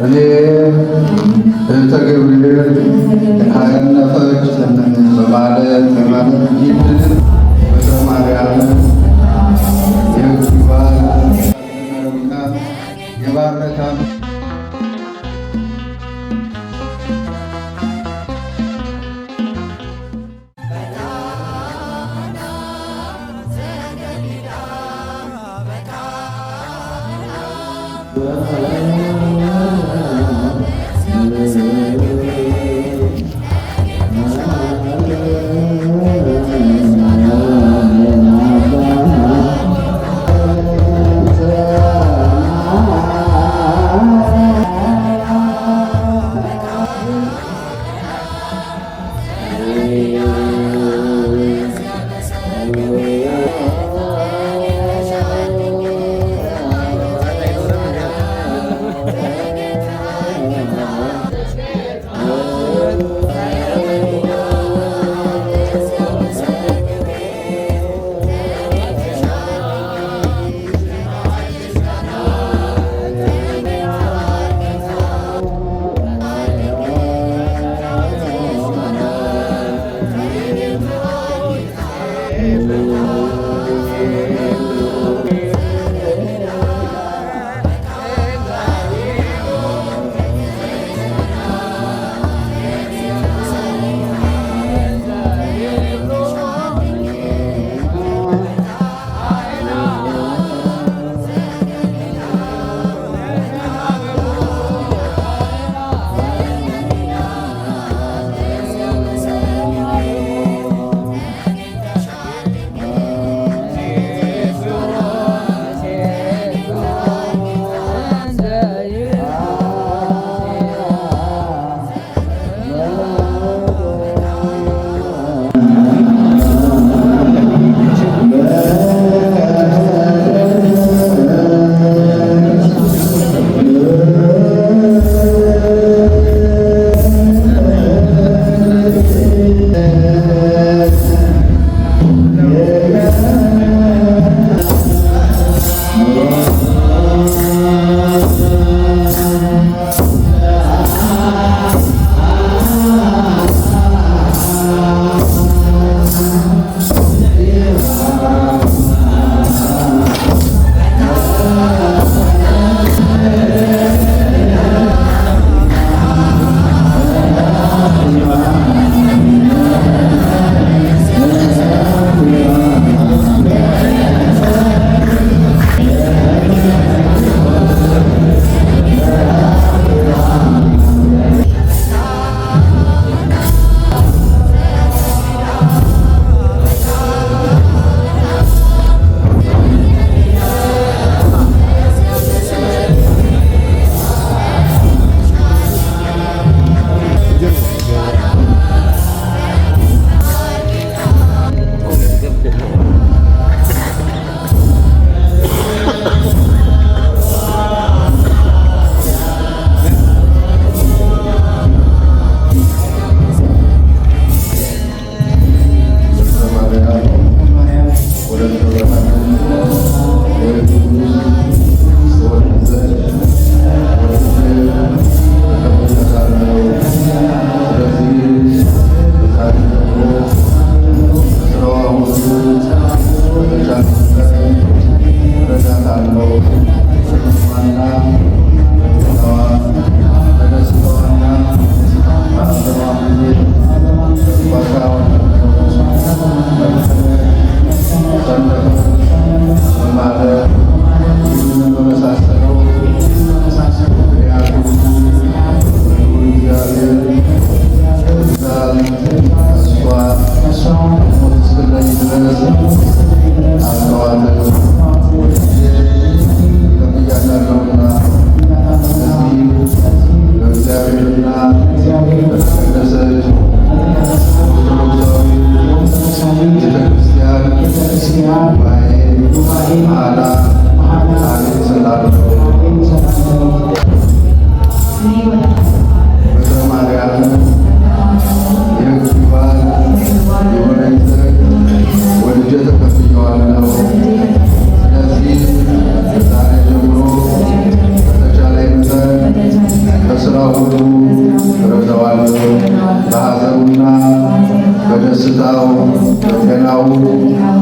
እኔ እህተ ገብርኤል ካህነፈች በማለት ይህንን በትረ ማርያም የባረካ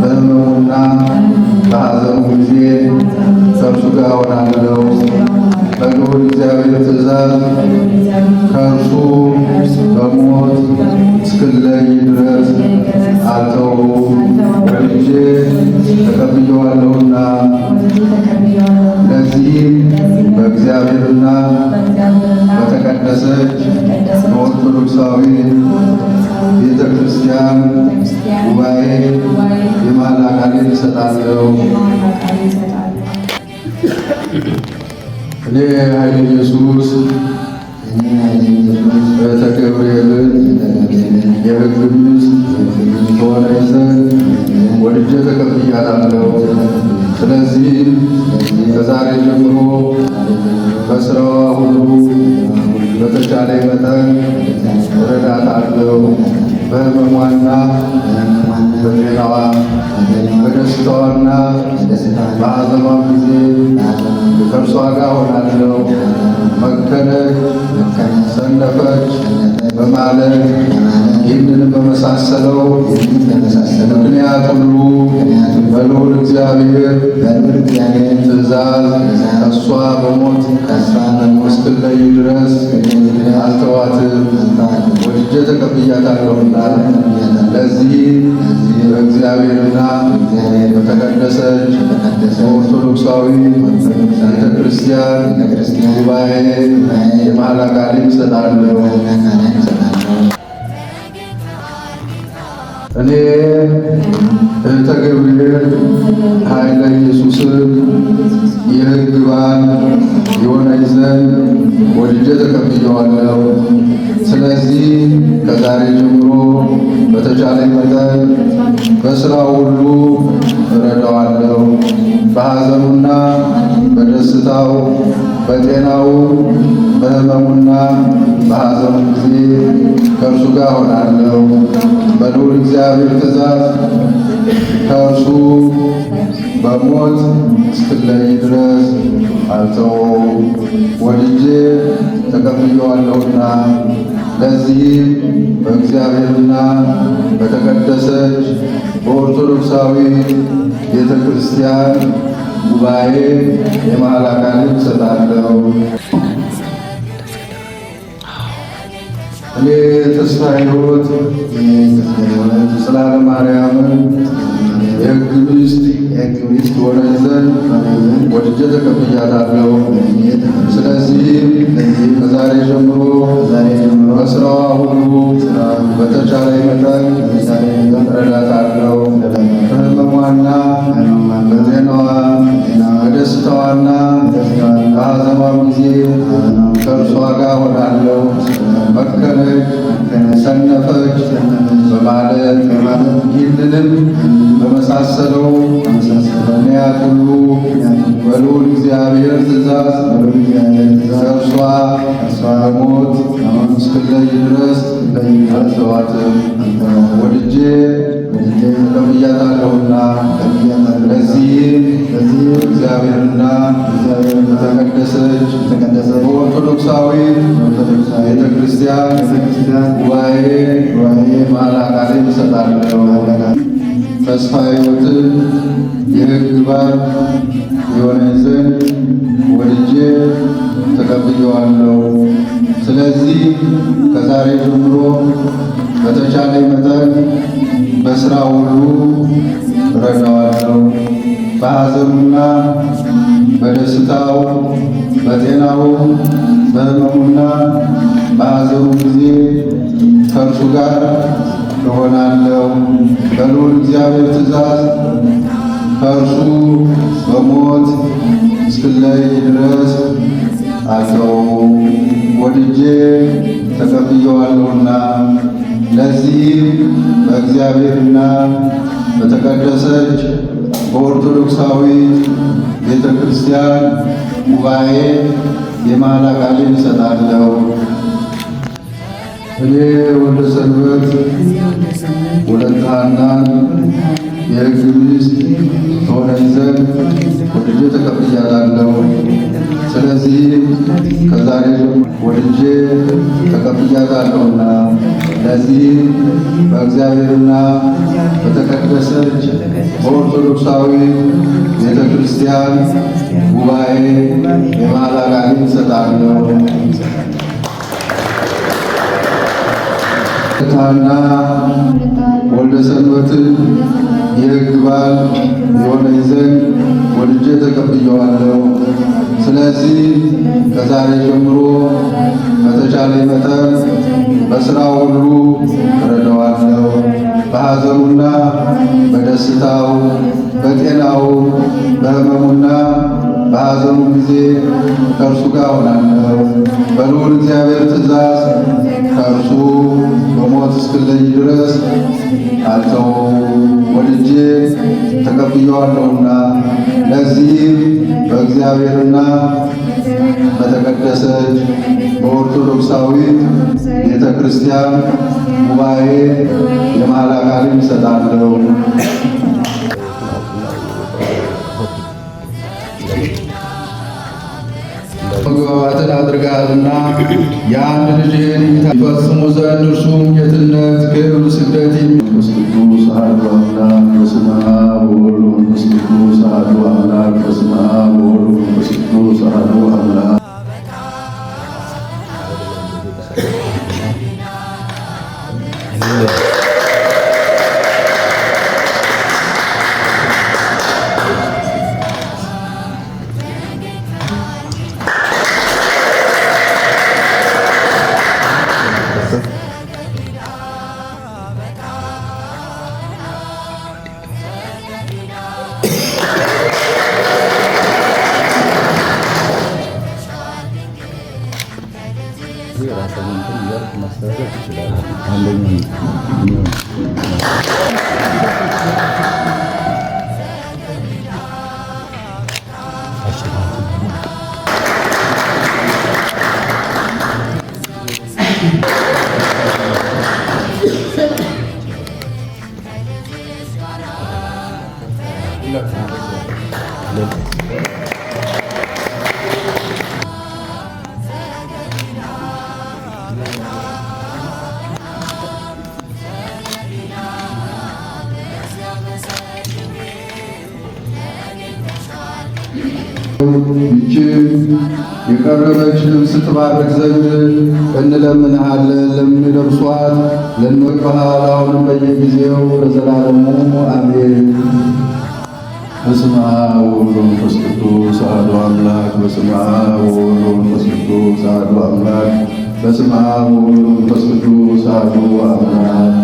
በሕመሙና በሐዘኑ ጊዜ ከእርሱ ጋር ሆናለሁ። በልዑል እግዚአብሔር ትእዛዝ ከእርሱ በሞት እስክለይ ድረስ አልተውም። ወልጄ ተቀብዬዋለሁና ለዚህም በእግዚአብሔርና በተቀደሰች በኦርቶዶክሳዊ ቤተ ክርስቲያን ጉባኤ የመሐላ ቃሌን እሰጣለሁ። እኔ ኃይለ ኢየሱስ በዕለተ ገብርኤልን የሕግ ሚስት ትሆነኝ ዘንድ ወድጄ ተቀብያታለሁ። ስለዚህ ከዛሬ ጀምሮ በሥራዋ ሁሉ በተቻለ መጠን እረዳታለሁ። በሕመሟና በጤናዋ በደስታዋና በሐዘኗም ጊዜ ከእርሷ ጋር ሆናለሁ። መከነች፣ ሰነፈች በማለት ይህንን በመሳሰለው ምክንያት ሁሉ በልዑል እግዚአብሔር ትእዛዝ ከእሷ በሞት እስክለይ ድረስ አልተዋትም። ወድጄ ተቀብያታለሁና ለዚህ በእግዚአብሔርና በተቀደሰች በኦርቶዶክሳዊ ቤተ ክርስቲያን ጉባኤ የመሐላ ቃሌን እሰጣለሁ። እኔ እህተ ገብርኤል ኃይለ ኢየሱስን የሕግ ባል የሆነኝ ዘንድ ወድጄ ተቀብዬዋለሁ። ስለዚህ ከዛሬ ጀምሮ በተቻለ መጠን በሥራው ሁሉ እረዳዋለሁ። በሐዘኑና በደስታው በጤናው በሕመሙና በሐዘኑ ጊዜ ከእርሱ ጋር ሆናለሁ። በልዑል እግዚአብሔር ትእዛዝ ከእርሱ በሞት እስክለይ ድረስ አልተወውም። ወድጄ ተቀብዬዋለሁና ለዚህም በእግዚአብሔርና በተቀደሰች በኦርቶዶክሳዊ ቤተ ክርስቲያን ጉባኤ የመሐላ ቃሌን እሰጣለሁ። እኔ ተስፋ ሕይወት ጽላለ ማርያምን የሕግ ሚስት ሆነኝ ዘንድ ወድጄ ተቀብያታለሁ። ስለዚህም ከዛሬ ጀምሮ በሥራዋ ሁሉ በተቻለ መጠን እረዳታለሁ። በሕመሟና በጤናዋ በደስታዋና በሐዘኗም ጊዜ ከእርሷ ጋር ሆናለሁ። መከነች፣ ሰነፈች በማለት ይህንንም በመሳሰለው ምክንያት ሁሉ በልዑል እግዚአብሔር ትእዛዝ ከእርሷ በሞት እስክለይ ድረስ አልተዋትም። ወድጄ ተቀብያታለሁና ለዚህም እግዚአብሔርና በተቀደሰች በኦርቶዶክሳዊ ቤተ ክርስቲያን ጉባኤ የመሐላ ቃሌን እሰጣለሁ። ተስፋ ሕይወትን የሕግ ባል የሆነኝ ዘንድ ወድጄ ተቀብዬዋለሁ። ስለዚህ ከዛሬ ጀምሮ በተቻለ መጠን በሥራ ሁሉ እረዳዋለሁ። በሐዘኑና በደስታው በጤናው በሕመሙና በሐዘኑ ጊዜ ከእርሱ ጋር እሆናለሁ። በልዑል እግዚአብሔር ትእዛዝ ከእርሱ በሞት እስክለይ ድረስ አልተወውም። ወድጄ ተቀብዬዋለሁና ለዚህም በእግዚአብሔርና በተቀደሰች በኦርቶዶክሳዊ ቤተ ክርስቲያን ጉባኤ የመሐላ ቃሌን እሰጣለሁ። እኔ ወልደ ሰንበት ወለተ ሐናን የሕግ ሚስት ትሆነኝ ዘንድ ወድጄ ተቀብያታለሁ። ስለዚህ ከዛሬ ወልጄ ተቀብያታለሁና ለዚህ በእግዚአብሔርና በተቀደሰች በኦርቶዶክሳዊ ቤተ ክርስቲያን ጉባኤ የመሐላ ቃሌን እሰጣለሁ። ታና ወልደ ሰንበትን የሕግ ባል የሆነኝ ዘንድ ወልጄ ተቀብየዋለሁ። ስለዚህ ከዛሬ ጀምሮ በተቻለ መጠን በሥራው ሁሉ እረዳዋለሁ። በሐዘኑና በደስታው፣ በጤናው፣ በሕመሙና በሐዘኑ ጊዜ ከእርሱ ጋር ሆናለሁ። በልዑል እግዚአብሔር ትእዛዝ ከእርሱ በሞት እስክለይ ድረስ አልተወውም። ወልጄ ተቀብየዋለሁና ለዚህም በእግዚአብሔርና በተቀደሰች በኦርቶዶክሳዊት ቤተ ክርስቲያን ጉባኤ የመሐላ ቃሌን እሰጣለሁ። መግባባትን አድርጋልና የአንድ ልጅህን ይፈጽሙ ዘንድ እርሱም ጌትነት፣ ክብር፣ ስግደት ቅዱስ አሐዱ አምላክ በስመ አብ ወወልድ ወመንፈስ ቅዱስ አሐዱ አምላክ በስመ አብ ወወልድ ወመንፈስ ቅዱስ አሐዱ አምላክ ይህችም የቀረበች ልብስ ትባረክ ዘንድ እንለምንሃለን። ለሚለብሷት ለንበቅበሃል አሁንም በየጊዜው ለዘላለሙ አሜን። በስመ አብ ወወልድ ወመንፈስ ቅዱስ አሐዱ አምላክ በስመ አብ ወወልድ ወመንፈስ ቅዱስ አሐዱ አምላክ በስመ አብ ወወልድ ወመንፈስ ቅዱስ አሐዱ አምላክ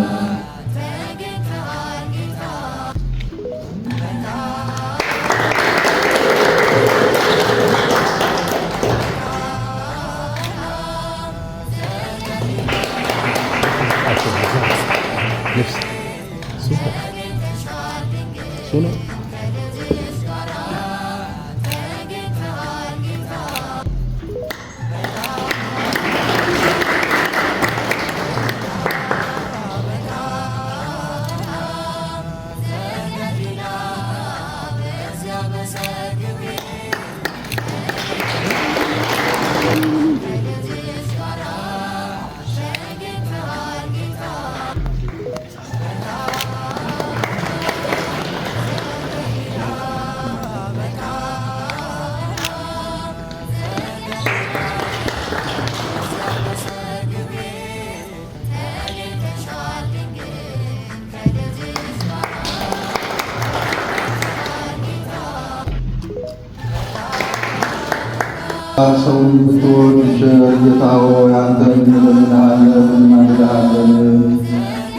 ሰውን ብትወድ ቸር ጌታ ሆይ አንተን እንለምንሃለን እናምልሃለን።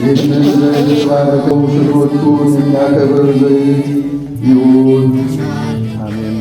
ይህንን ዘይት የተባረከው ሽቶቹን የሚያከብር ዘይት ይሁን። አሜን።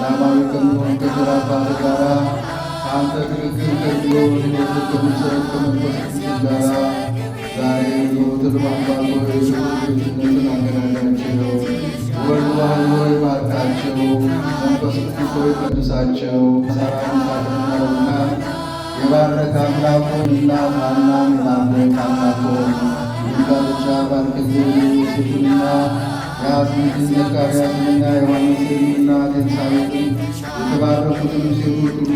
ሰላማዊ ከሚሆን ከቸር አባት ጋራ ከአንተ ክርክር ከሚሎ ሕይወት ከሚሰጥ ከመንፈስ ቅዱስ ጋራ ዛሬ ዘወትር በአባት ሆይ ቤትነትን አገናኛቸው። ወልድ ዋሕድ ሆይ ባርካቸው። መንፈስ ቅዱስ ሆይ ቀድሳቸው። ሳራን ይስሐቅንና ርብቃን የባረከ አምላኮን እናት ሐናን የባረከ አምላኮን ጋብቻ ባርክልን። ዮሴፍንና የአስማትን ዘካርያስንና ዮሐንስን እናት ኤልሳቤጥን የተባረኩትን ሴቶች ሁሉ